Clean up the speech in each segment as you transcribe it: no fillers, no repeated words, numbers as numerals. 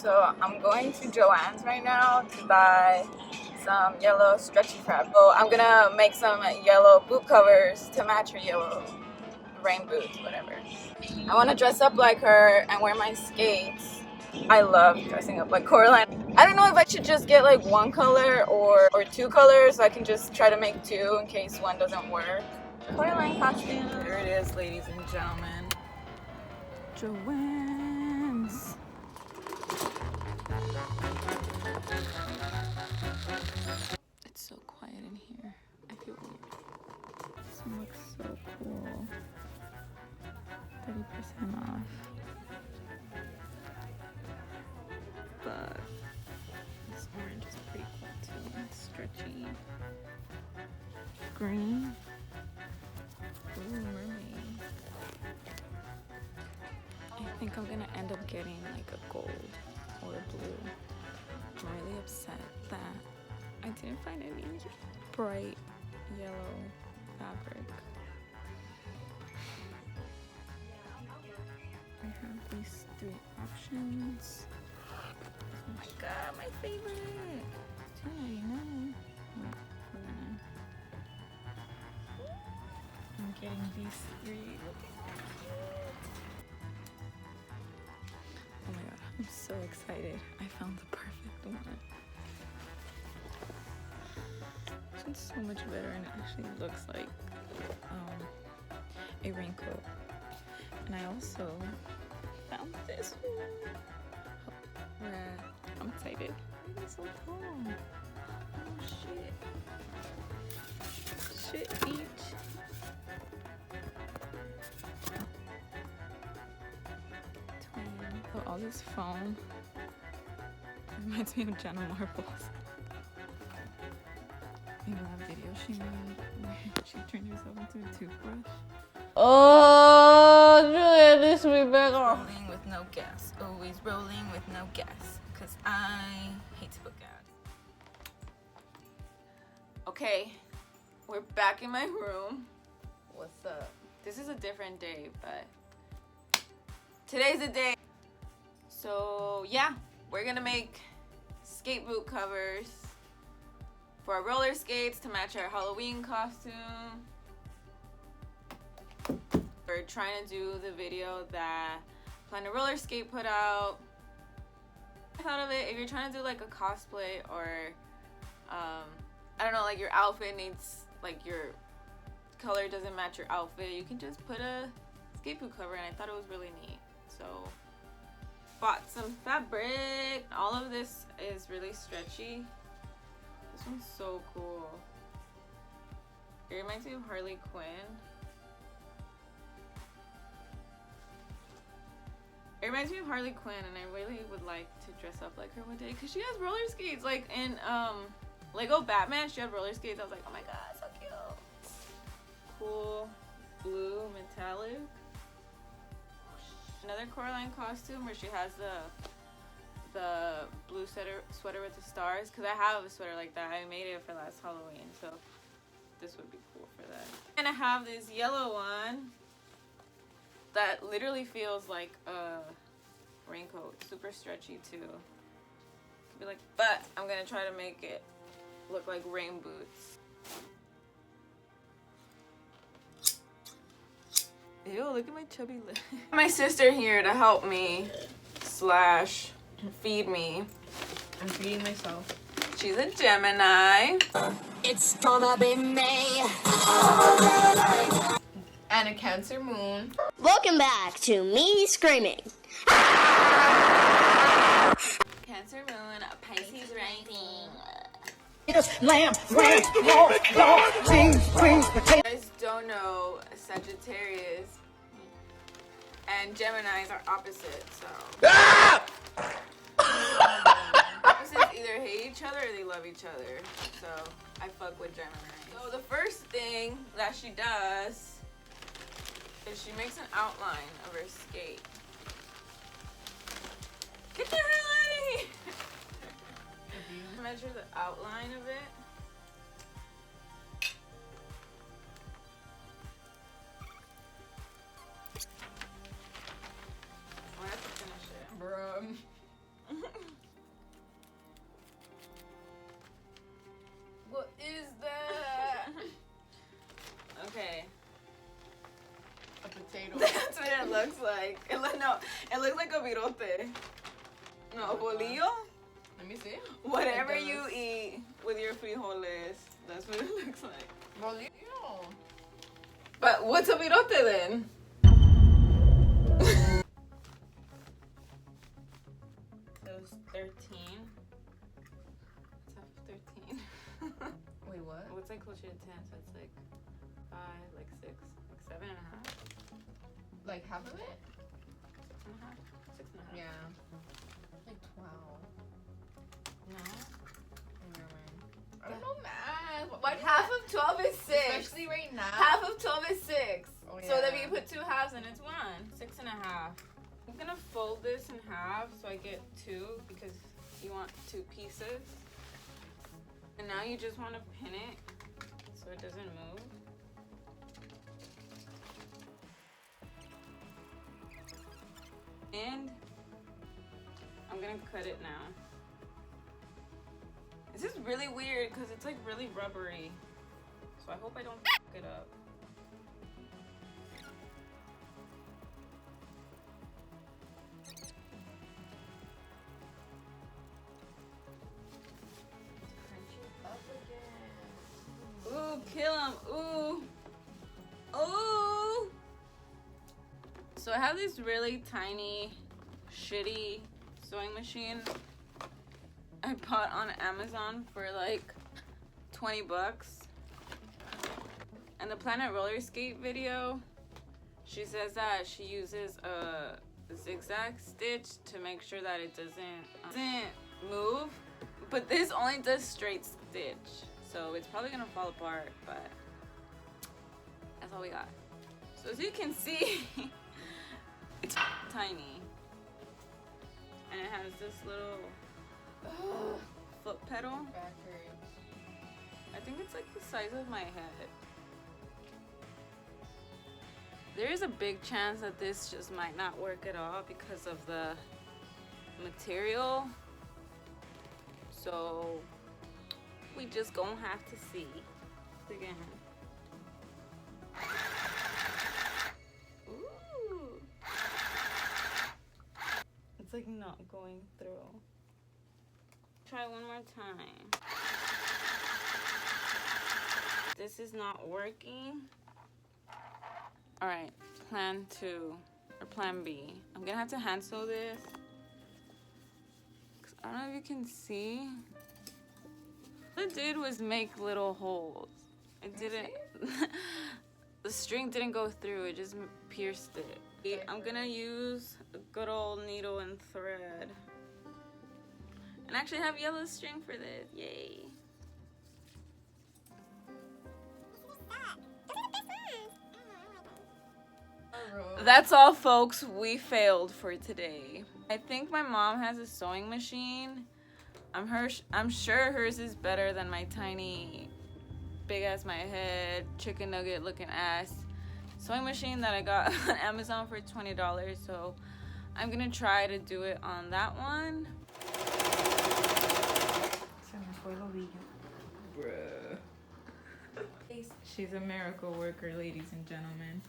So I'm going to Joann's right now to buy some yellow stretchy fabric. So I'm gonna make some yellow boot covers to match her yellow rain boots, whatever. I want to dress up like her and wear my skates. I love dressing up like Coraline. I don't know if I should just get like one color or two colors. So I can just try to make two in case one doesn't work. Coraline costume. There it is, ladies and gentlemen. Joann's. It's so quiet in here. I feel weird. This one looks so cool. 30% off. But this orange is pretty cool too. It's stretchy. Green. Ooh, mermaid. I think I'm gonna end up getting like a gold or a blue. I'm really upset that I didn't find any bright yellow fabric. I have these three options. Oh my god, my favorite! $2.99. Wait, $4.99. I'm getting these three. Oh my god, I'm so excited. I found the perfect one. This one's so much better and it actually looks like a raincoat. And I also found this one. I'm excited. It's so tall. Oh shit. Shit beach. Oh, all this foam reminds me of Jenna Marbles. You know that video she made where she turned herself into a toothbrush? Oh, Julia, this will be better. Rolling with no gas. Always rolling with no gas. Because I hate to put gas. Okay, we're back in my room. What's up? This is a different day, but today's the day. So yeah, we're gonna make skate boot covers for our roller skates to match our Halloween costume. We're trying to do the video that Planet Roller Skate put out. I thought of it, if you're trying to do like a cosplay or I don't know, like your outfit needs, like your color doesn't match your outfit, you can just put a skate boot cover, and I thought it was really neat. So bought some fabric. All of this is really stretchy. This one's so cool. It reminds me of Harley Quinn. It reminds me of Harley Quinn, and I really would like to dress up like her one day because she has roller skates. Like in Lego Batman, she had roller skates. I was like, oh my god, so cute. Cool blue metallic. Another Coraline costume where she has the blue sweater with the stars, because I have a sweater like that. I made it for last Halloween, so this would be cool for that. And I have this yellow one that literally feels like a raincoat, super stretchy too. Could be like, but I'm gonna try to make it look like rain boots. Ew, look at my chubby lip. My sister here to help me / feed me. I'm feeding myself. She's a Gemini. It's gonna be me. And a Cancer moon. Welcome back to me screaming. Cancer moon, a Pisces rising. Lamb, You guys don't know, Sagittarius and Geminis are opposite, so. Opposites either hate each other or they love each other. So I fuck with Gemini. So the first thing that she does is she makes an outline of her skate. Get the hell out of here! Measure the outline of it. I have to finish it. Bruh. virote? No, bolillo? Let me see. Whatever It you does. eat with your frijoles, that's what it looks like. Bolillo. But what's a virote then? It was 13. It's half of 13. Wait, what? What's like closer to 10? So it's like 5, like 6, like 7.5. Like half of it? 6.5. 6.5. Yeah. Like 12. No. Never mind. I don't know math. Why Half of 12 is 6. Especially right now. Half of 12 is 6. Oh, So then yeah. you put 2 halves and it's 1. 6.5. I'm gonna fold this in half so I get 2 because you want 2 pieces. And now you just want to pin it so it doesn't move. And I'm gonna cut it now. This is really weird because it's like really rubbery. So I hope I don't f it up. Ooh, kill him. Ooh. Ooh. So I have this really tiny, shitty sewing machine I bought on Amazon for like 20 bucks. And the Planet Roller Skate video, she says that she uses a zigzag stitch to make sure that it doesn't move. But this only does straight stitch. So it's probably gonna fall apart, but that's all we got. So as you can see, it's tiny. And it has this little foot pedal. Backwards. I think it's like the size of my head. There is a big chance that this just might not work at all because of the material. So we just gonna have to see again. Ooh. It's like not going through. Try one more time. This is not working. All right, plan 2 or plan B. I'm gonna have to hand sew this. 'Cause I don't know if you can see. All it did was make little holes. It didn't, the string didn't go through, it just pierced it. I'm gonna use a good old needle and thread. And I actually have yellow string for this, yay. That's all, folks. We failed for today. I think my mom has a sewing machine. I'm sure hers is better than my tiny, big ass my head, chicken nugget looking ass sewing machine that I got on Amazon for $20. So I'm gonna try to do it on that one. Se me fue el ovillo. Bruh. She's a miracle worker, ladies and gentlemen.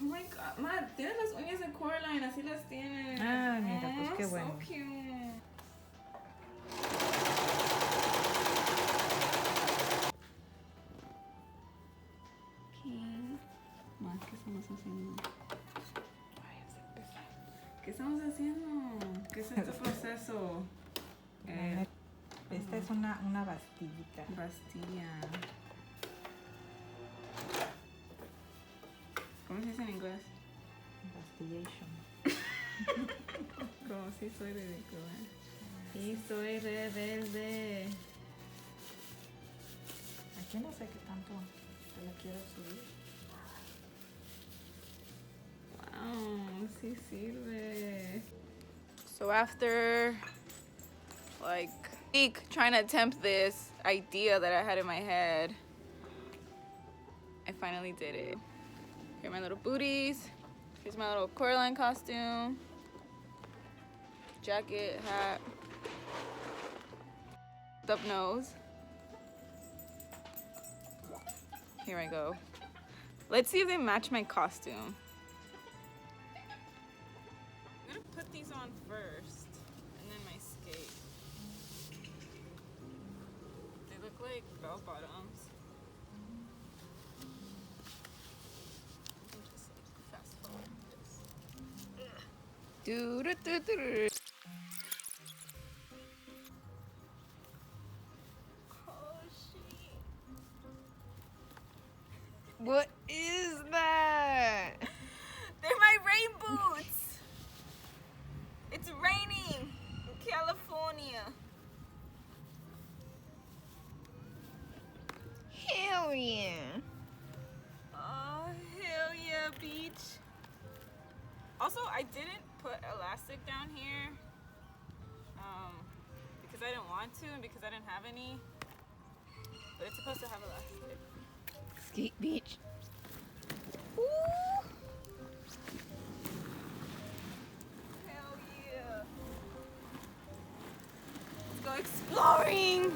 Oh my god, ma, tienes las uñas de Coraline, así las tienes. Ah, mira, pues qué bueno. So cute. Ma, ¿qué estamos haciendo? ¿Qué estamos haciendo? ¿Qué es este proceso? Esta es una bastillita. Bastilla. ¿Cómo se dice en inglés? Bastillation. Como si soy ridícula. Y soy rebelde. Aquí no sé qué tanto te la quiero subir. Wow, sí sirve. So after like a week trying to attempt this idea that I had in my head, I finally did it. Here are my little booties. Here's my little Coraline costume. Jacket, hat. Up nose. Here I go. Let's see if they match my costume. on first, and then my skate. They look like bell bottoms. Just like fast forward this. Oh shit. What is that? They're my rain boots. It's raining in California. Hell yeah. Oh, hell yeah, beach. Also, I didn't put elastic down here because I didn't want to and because I didn't have any. But it's supposed to have elastic. Skate beach. Hell yeah. Let's go exploring.